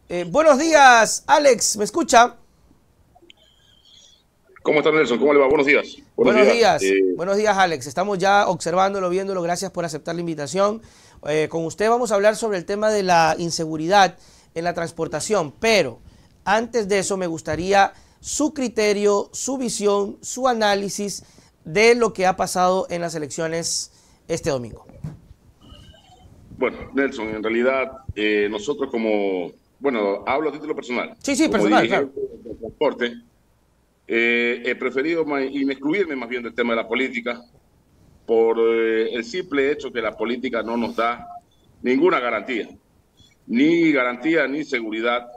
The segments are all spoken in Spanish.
Buenos días, Alex, ¿me escucha? ¿Cómo está Nelson? ¿Cómo le va? Buenos días. Buenos días. Buenos días, Alex. Estamos ya observándolo, viéndolo. Gracias por aceptar la invitación. Con usted vamos a hablar sobre el tema de la inseguridad en la transportación, pero antes de eso me gustaría su criterio, su visión, su análisis de lo que ha pasado en las elecciones este domingo. Bueno, Nelson, en realidad nosotros bueno, hablo a título personal, Sí, sí, como personal, claro. dirigente del transporte, he preferido inmiscuirme más bien del tema de la política por el simple hecho que la política no nos da ninguna garantía, ni garantía ni seguridad.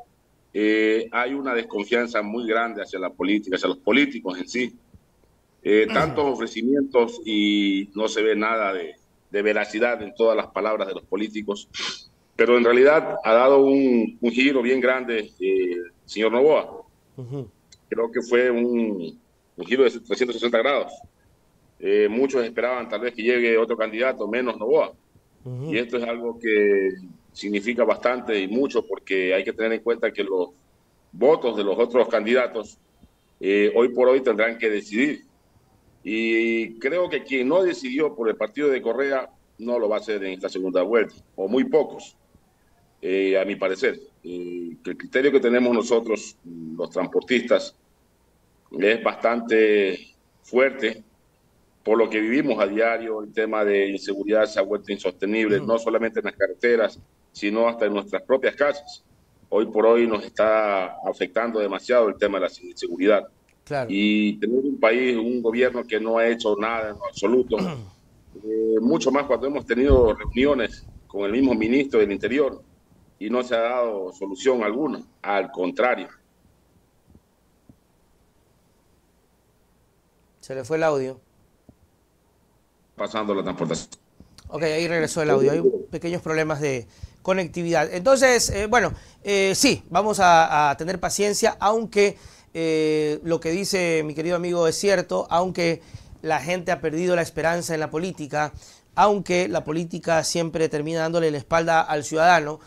Hay una desconfianza muy grande hacia la política, hacia los políticos en sí. Tantos ofrecimientos y no se ve nada de veracidad en todas las palabras de los políticos, pero en realidad ha dado un giro bien grande el señor Noboa. Creo que fue un giro de 360 grados. Muchos esperaban tal vez que llegue otro candidato, menos Noboa. Y esto es algo que significa bastante y mucho porque hay que tener en cuenta que los votos de los otros candidatos hoy por hoy tendrán que decidir. Y creo que quien no decidió por el partido de Correa no lo va a hacer en esta segunda vuelta, o muy pocos, a mi parecer. Que el criterio que tenemos nosotros, los transportistas, es bastante fuerte por lo que vivimos a diario. El tema de inseguridad se ha vuelto insostenible, no solamente en las carreteras, sino hasta en nuestras propias casas. Hoy por hoy nos está afectando demasiado el tema de la inseguridad. Claro. Y tener un país, un gobierno que no ha hecho nada en lo absoluto, mucho más cuando hemos tenido reuniones con el mismo ministro del Interior y no se ha dado solución alguna, al contrario. Se le fue el audio. Pasando la transportación. Ok, ahí regresó el audio. Hay pequeños problemas de conectividad. Entonces, sí, vamos a tener paciencia, aunque lo que dice mi querido amigo es cierto, aunque la gente ha perdido la esperanza en la política, aunque la política siempre termina dándole la espalda al ciudadano,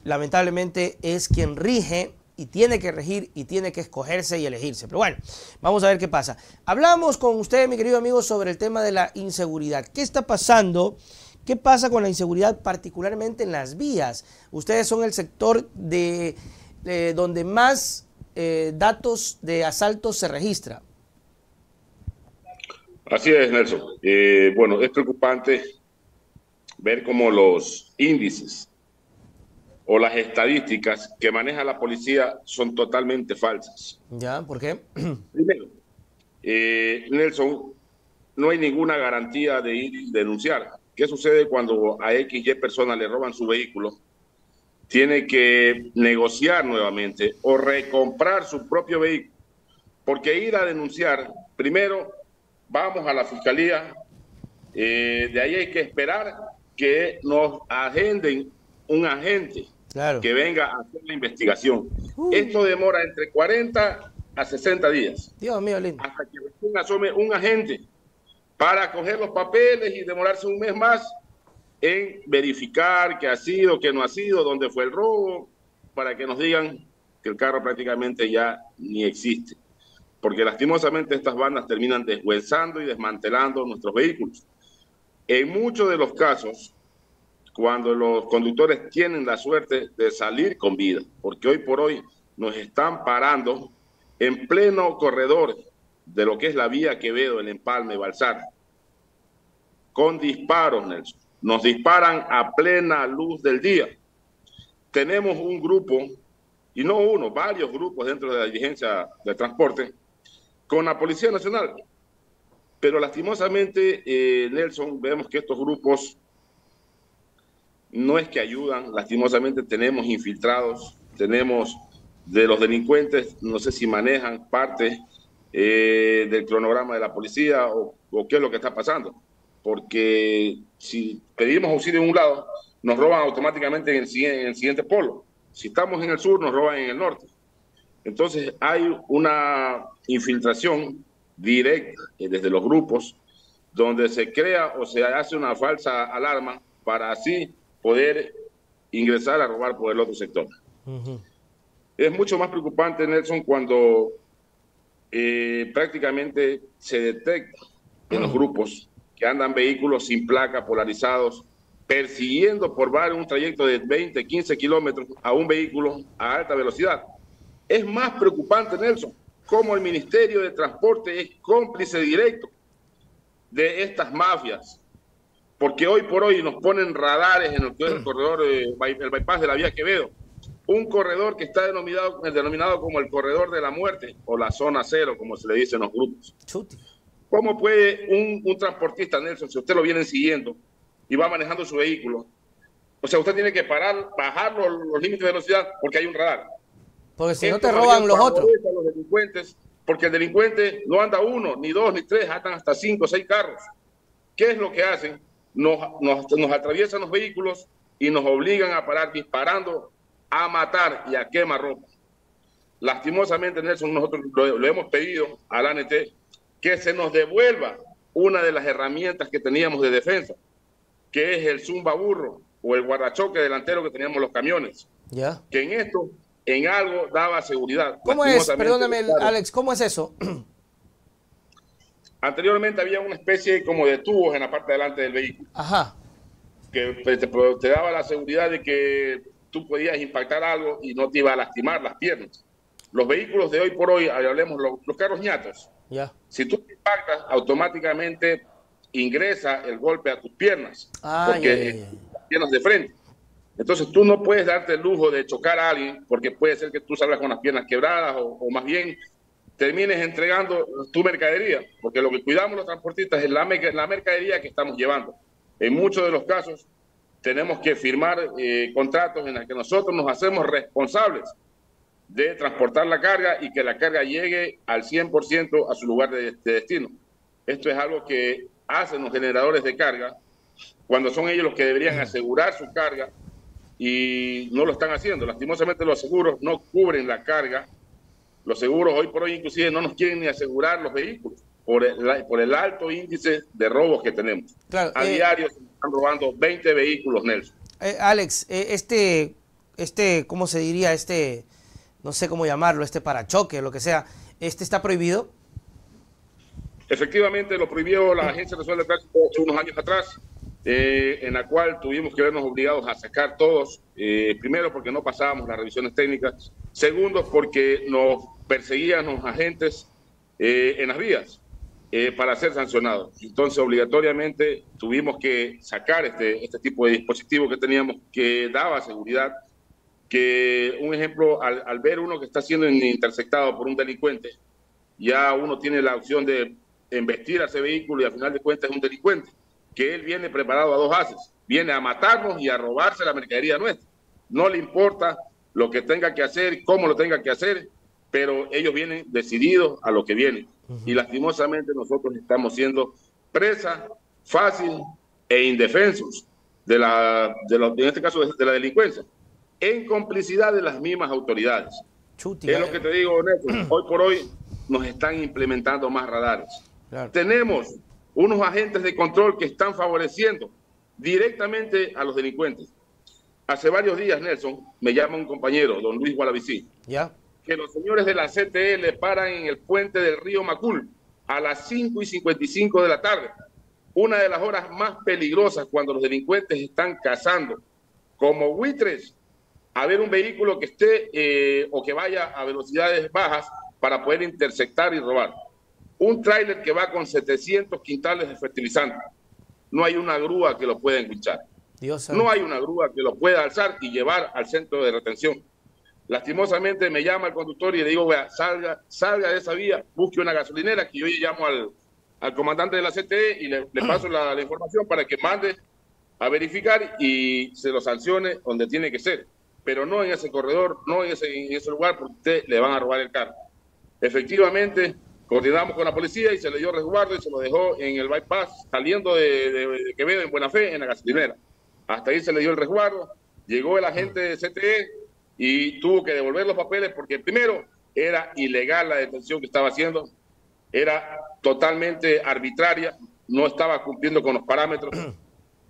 lamentablemente es quien rige y tiene que regir y tiene que escogerse y elegirse. Pero bueno, vamos a ver qué pasa. Hablamos con usted, mi querido amigo, sobre el tema de la inseguridad. ¿Qué está pasando? ¿Qué pasa con la inseguridad particularmente en las vías? Ustedes son el sector donde más datos de asaltos se registra. Así es, Nelson. Bueno, es preocupante ver cómo los índices o las estadísticas que maneja la policía son totalmente falsas. ¿Ya? ¿Por qué? Primero, Nelson, no hay ninguna garantía de ir y denunciar. ¿Qué sucede cuando a X, Y persona le roban su vehículo? Tiene que negociar nuevamente o recomprar su propio vehículo. Porque ir a denunciar, primero vamos a la fiscalía, de ahí hay que esperar que nos agenden un agente Claro. que venga a hacer la investigación. Esto demora entre 40 a 60 días, Dios mío, lindo. hasta que recién asome un agente para coger los papeles y demorarse un mes más en verificar qué ha sido, qué no ha sido, dónde fue el robo, para que nos digan que el carro prácticamente ya ni existe. Porque lastimosamente estas bandas terminan deshuesando y desmantelando nuestros vehículos. En muchos de los casos, cuando los conductores tienen la suerte de salir con vida, porque hoy por hoy nos están parando en pleno corredor de lo que es la vía Quevedo, el Empalme, Balsar, con disparos, Nelson. Nos disparan a plena luz del día. Tenemos un grupo, y no uno, varios grupos dentro de la dirigencia de transporte, con la Policía Nacional. Pero lastimosamente, Nelson, vemos que estos grupos no es que ayudan, lastimosamente tenemos infiltrados, tenemos de los delincuentes, no sé si manejan parte del cronograma de la policía o qué es lo que está pasando. Porque si pedimos auxilio en un lado, nos roban automáticamente en el siguiente polo. Si estamos en el sur, nos roban en el norte. Entonces hay una infiltración directa desde los grupos donde se crea o se hace una falsa alarma para así poder ingresar a robar por el otro sector. Ujú. Es mucho más preocupante, Nelson, cuando prácticamente se detecta en los grupos que andan vehículos sin placa, polarizados, persiguiendo por un trayecto de 20, 15 kilómetros a un vehículo a alta velocidad. Es más preocupante, Nelson, cómo el Ministerio de Transporte es cómplice directo de estas mafias, porque hoy por hoy nos ponen radares en lo que es el corredor, el bypass de la vía Quevedo, un corredor que está denominado como el corredor de la muerte o la zona cero, como se le dice en los grupos. Chuti. ¿Cómo puede un transportista, Nelson, si usted lo viene siguiendo y va manejando su vehículo? O sea, usted tiene que parar, bajar los límites de velocidad porque hay un radar. Porque si no Esto te más roban bien los otros. favorece a los delincuentes, porque el delincuente no anda uno, ni dos, ni tres, andan hasta 5 o 6 carros. ¿Qué es lo que hacen? Nos atraviesan los vehículos y nos obligan a parar disparando, a matar y a quemarropa. Lastimosamente, Nelson, nosotros lo hemos pedido al ANT que se nos devuelva una de las herramientas que teníamos de defensa, que es el zumba burro o el guardachoque delantero que teníamos los camiones. Ya. Que en esto, en algo, daba seguridad. ¿Cómo es? Perdóname, Alex, ¿cómo es eso? Anteriormente había una especie como de tubos en la parte de delante del vehículo. Ajá. Que te daba la seguridad de que tú podías impactar algo y no te iba a lastimar las piernas. Los vehículos de hoy por hoy, hablemos los carros ñatos, Ya. si tú te impactas, automáticamente ingresa el golpe a tus piernas, porque las piernas de frente. Entonces tú no puedes darte el lujo de chocar a alguien, porque puede ser que tú salgas con las piernas quebradas o más bien termines entregando tu mercadería, porque lo que cuidamos los transportistas es la mercadería que estamos llevando. En muchos de los casos tenemos que firmar contratos en los que nosotros nos hacemos responsables de transportar la carga y que la carga llegue al 100% a su lugar de destino. Esto es algo que hacen los generadores de carga cuando son ellos los que deberían asegurar su carga y no lo están haciendo. Lastimosamente los seguros no cubren la carga. Los seguros hoy por hoy inclusive no nos quieren ni asegurar los vehículos por el alto índice de robos que tenemos. Claro, a diario se están robando 20 vehículos, Nelson. Alex, ¿cómo se diría? No sé cómo llamarlo, parachoque, lo que sea, ¿está prohibido? Efectivamente, lo prohibió la Agencia Nacional de Tránsito hace unos años atrás, en la cual tuvimos que vernos obligados a sacar todos, primero porque no pasábamos las revisiones técnicas, segundo porque nos perseguían los agentes en las vías para ser sancionados. Entonces, obligatoriamente tuvimos que sacar este tipo de dispositivo que teníamos que daba seguridad, que un ejemplo, al ver uno que está siendo interceptado por un delincuente, ya uno tiene la opción de embestir a ese vehículo y al final de cuentas es un delincuente, que él viene preparado a dos haces, viene a matarnos y a robarse la mercadería nuestra. No le importa lo que tenga que hacer, cómo lo tenga que hacer, pero ellos vienen decididos a lo que vienen. Y lastimosamente nosotros estamos siendo presa fácil e indefensos en este caso de la delincuencia, en complicidad de las mismas autoridades. Chuti, es lo que te digo, Nelson, hoy por hoy nos están implementando más radares. Claro. Tenemos unos agentes de control que están favoreciendo directamente a los delincuentes. Hace varios días, Nelson, me llama un compañero, don Luis Gualavicí, ¿ya? Que los señores de la CTE le paran en el puente del río Macul a las 5:55 de la tarde, una de las horas más peligrosas cuando los delincuentes están cazando como buitres a ver un vehículo que esté o que vaya a velocidades bajas para poder interceptar y robar. Un tráiler que va con 700 quintales de fertilizante. No hay una grúa que lo pueda enganchar. No hay una grúa que lo pueda alzar y llevar al centro de retención. Lastimosamente me llama el conductor y le digo, vea, salga de esa vía, busque una gasolinera, que yo llamo al comandante de la CTE y le paso la información para que mande a verificar y se lo sancione donde tiene que ser. Pero no en ese corredor, no en ese lugar, porque usted le van a robar el carro. Efectivamente, coordinamos con la policía y se le dio resguardo y se lo dejó en el bypass, saliendo de Quevedo en Buena Fe, en la gasolinera. Hasta ahí se le dio el resguardo, llegó el agente de CTE y tuvo que devolver los papeles porque primero era ilegal la detención que estaba haciendo, era totalmente arbitraria, no estaba cumpliendo con los parámetros.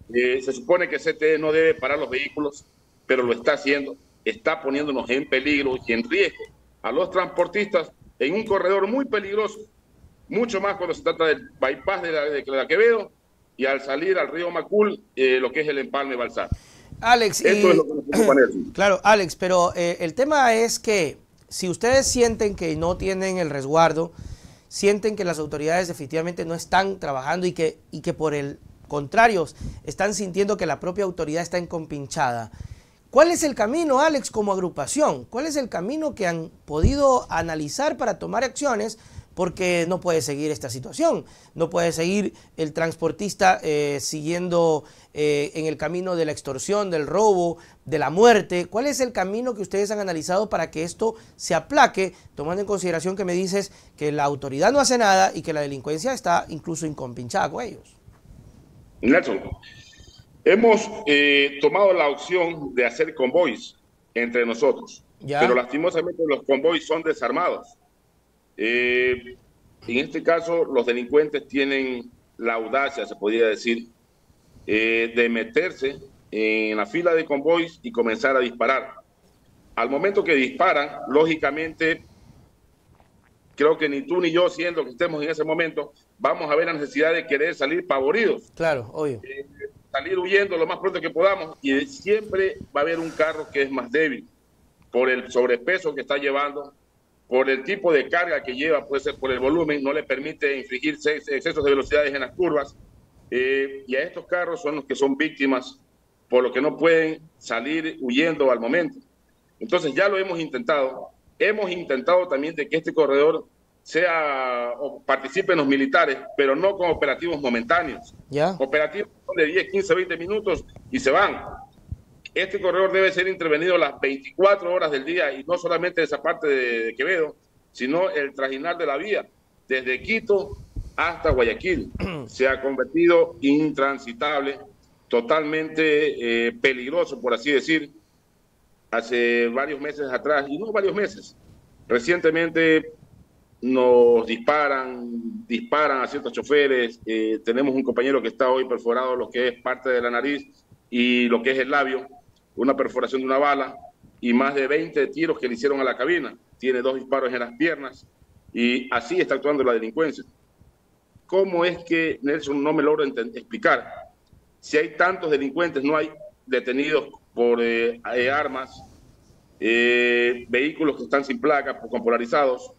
Se supone que CTE no debe parar los vehículos, pero lo está haciendo. está poniéndonos en peligro y en riesgo a los transportistas en un corredor muy peligroso, mucho más cuando se trata del bypass de la Quevedo y al salir al río Macul, lo que es el empalme Balsar. Alex, Esto es lo que nos preocupa, Nelson. Claro, Alex, pero el tema es que si ustedes sienten que no tienen el resguardo, sienten que las autoridades definitivamente no están trabajando y que por el contrario están sintiendo que la propia autoridad está encompinchada, ¿cuál es el camino, Alex, como agrupación? ¿Cuál es el camino que han podido analizar para tomar acciones? Porque no puede seguir esta situación, no puede seguir el transportista siguiendo en el camino de la extorsión, del robo, de la muerte. ¿Cuál es el camino que ustedes han analizado para que esto se aplaque, tomando en consideración que me dices que la autoridad no hace nada y que la delincuencia está incluso incompinchada con ellos? Nelson, hemos tomado la opción de hacer convoys entre nosotros, pero lastimosamente los convoys son desarmados. En este caso, los delincuentes tienen la audacia, se podría decir, de meterse en la fila de convoys y comenzar a disparar. Al momento que disparan, lógicamente, creo que ni tú ni yo, siendo que estemos en ese momento, vamos a ver la necesidad de querer salir pavoridos. Claro, obvio. Salir huyendo lo más pronto que podamos, y siempre va a haber un carro que es más débil por el sobrepeso que está llevando, por el tipo de carga que lleva, puede ser por el volumen, no le permite infligir excesos de velocidades en las curvas, y a estos carros son los que son víctimas, por lo que no pueden salir huyendo al momento. Entonces ya lo hemos intentado también de que este corredor sea o participe en los militares, pero no con operativos momentáneos. Operativos de 10, 15, 20 minutos y se van. Este corredor debe ser intervenido las 24 horas del día, y no solamente esa parte de Quevedo, sino el trajinar de la vía, desde Quito hasta Guayaquil. Se ha convertido intransitable, totalmente peligroso, por así decir. Hace varios meses atrás, y no varios meses, recientemente nos disparan a ciertos choferes. Tenemos un compañero que está hoy perforado lo que es parte de la nariz y lo que es el labio, una perforación de una bala, y más de 20 tiros que le hicieron a la cabina. Tiene 2 disparos en las piernas, y así está actuando la delincuencia. ¿Cómo es que, Nelson, no me logro explicar? Si hay tantos delincuentes, no hay detenidos por armas, vehículos que están sin placas, con polarizados,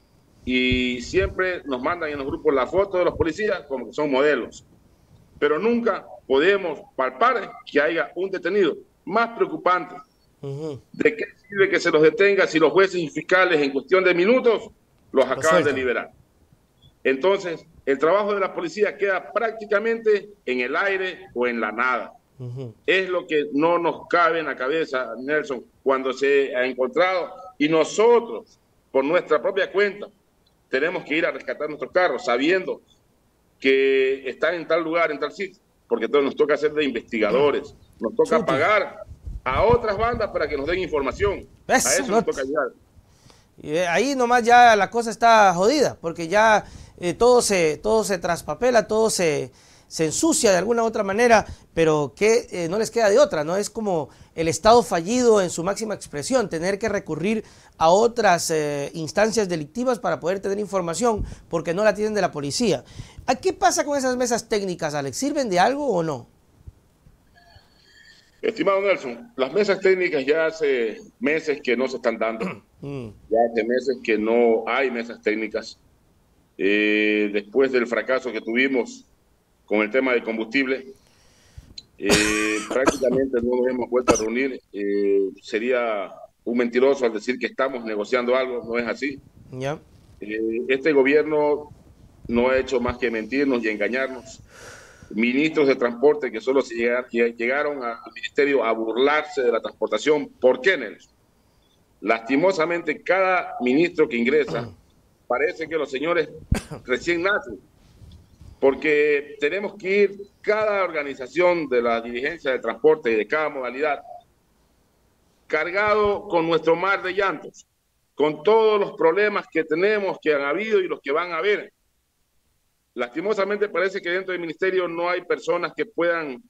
y siempre nos mandan en los grupos la foto de los policías como que son modelos, pero nunca podemos palpar que haya un detenido. Más preocupante, ¿de qué sirve que se los detenga si los jueces y fiscales en cuestión de minutos los acaban de liberar? Entonces, el trabajo de la policía queda prácticamente en el aire o en la nada. Es lo que no nos cabe en la cabeza, Nelson, cuando se ha encontrado, y nosotros, por nuestra propia cuenta, tenemos que ir a rescatar nuestros carros, sabiendo que están en tal lugar, en tal sitio, porque entonces nos toca hacer de investigadores, nos toca pagar a otras bandas para que nos den información. A eso nos toca ayudar. Y ahí nomás ya la cosa está jodida, porque ya todo se traspapela, todo se ensucia de alguna u otra manera, pero que no les queda de otra, ¿no? Es como el Estado fallido en su máxima expresión, tener que recurrir a otras instancias delictivas para poder tener información, porque no la tienen de la policía. ¿Qué pasa con esas mesas técnicas, Alex? ¿Sirven de algo o no? Estimado Nelson, las mesas técnicas ya hace meses que no se están dando. Ya hace meses que no hay mesas técnicas. Después del fracaso que tuvimos con el tema del combustible, prácticamente no nos hemos vuelto a reunir. Sería un mentiroso al decir que estamos negociando algo, no es así. Este gobierno no ha hecho más que mentirnos y engañarnos. Ministros de transporte que solo llegaron al ministerio a burlarse de la transportación. ¿Por qué, Nelson? Lastimosamente, cada ministro que ingresa parece que los señores recién nacen, porque tenemos que ir cada organización de la dirigencia de transporte y de cada modalidad cargado con nuestro mar de llantos, con todos los problemas que tenemos, que han habido y los que van a haber. Lastimosamente parece que dentro del ministerio no hay personas que puedan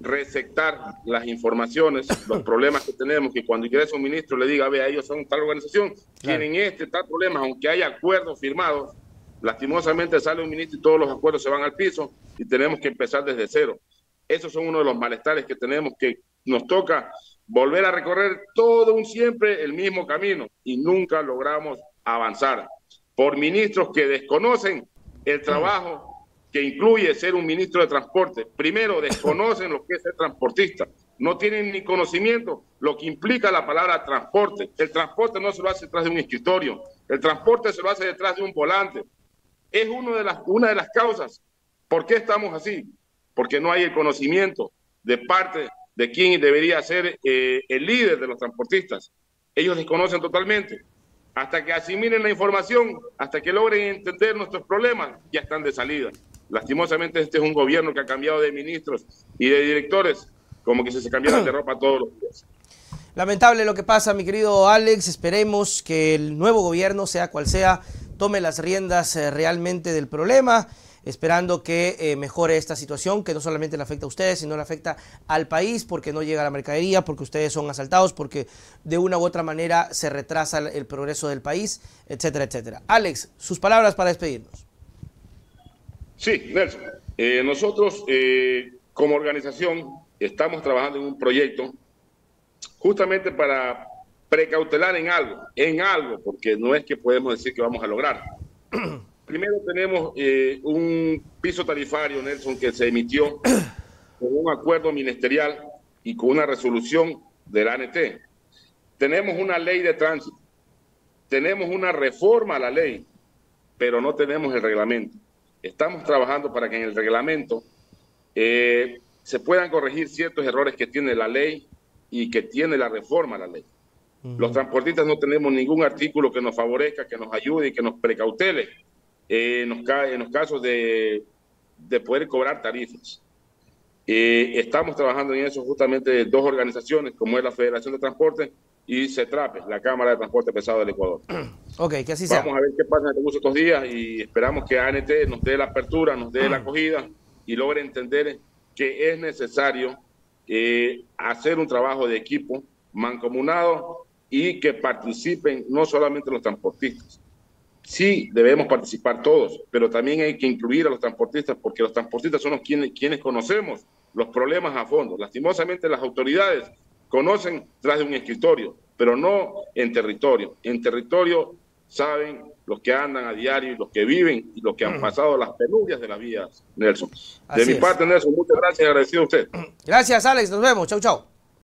receptar las informaciones, los problemas que tenemos, que cuando ingresa un ministro le diga, vea, ellos son tal organización, tienen tal problema, aunque haya acuerdos firmados, lastimosamente sale un ministro y todos los acuerdos se van al piso y tenemos que empezar desde cero. Esos son uno de los malestares que tenemos, que nos toca volver a recorrer siempre el mismo camino y nunca logramos avanzar por ministros que desconocen el trabajo que incluye ser un ministro de transporte. Primero, desconocen lo que es ser transportista. No tienen ni conocimiento lo que implica la palabra transporte. El transporte no se lo hace detrás de un escritorio. El transporte se lo hace detrás de un volante. Es una de las causas. ¿Por qué estamos así? Porque no hay el conocimiento de parte de quien debería ser el líder de los transportistas. Ellos desconocen totalmente. Hasta que asimilen la información, hasta que logren entender nuestros problemas, ya están de salida. Lastimosamente este es un gobierno que ha cambiado de ministros y de directores como que se cambiaran de ropa todos los días. Lamentable lo que pasa, mi querido Alex. Esperemos que el nuevo gobierno, sea cual sea, tome las riendas realmente del problema, esperando que mejore esta situación, que no solamente le afecta a ustedes, sino le afecta al país, porque no llega la mercadería, porque ustedes son asaltados, porque de una u otra manera se retrasa el progreso del país, etcétera, etcétera. Alex, sus palabras para despedirnos. Sí, Nelson. Nosotros como organización estamos trabajando en un proyecto justamente para precautelar en algo, porque no es que podemos decir que vamos a lograr. Primero tenemos un piso tarifario, Nelson, que se emitió con un acuerdo ministerial y con una resolución del ANT. Tenemos una ley de tránsito, tenemos una reforma a la ley, pero no tenemos el reglamento. Estamos trabajando para que en el reglamento se puedan corregir ciertos errores que tiene la ley y que tiene la reforma a la ley. Los transportistas no tenemos ningún artículo que nos favorezca, que nos ayude y que nos precautele en los casos de poder cobrar tarifas. Estamos trabajando en eso justamente dos organizaciones, como es la Federación de Transporte y CETRAPE, la Cámara de Transporte Pesado del Ecuador. Ok, que así sea. Vamos a ver qué pasa en el curso estos días y esperamos que ANT nos dé la apertura, nos dé la acogida y logre entender que es necesario hacer un trabajo de equipo mancomunado y que participen no solamente los transportistas. Sí, debemos participar todos, pero también hay que incluir a los transportistas, porque los transportistas son quienes conocemos los problemas a fondo. Lastimosamente las autoridades conocen tras de un escritorio, pero no en territorio. En territorio saben los que andan a diario y los que viven y los que han pasado las penurias de las vías, Nelson. De mi parte, Nelson, muchas gracias y agradecido a usted. Gracias, Alex. Nos vemos. Chau, chau.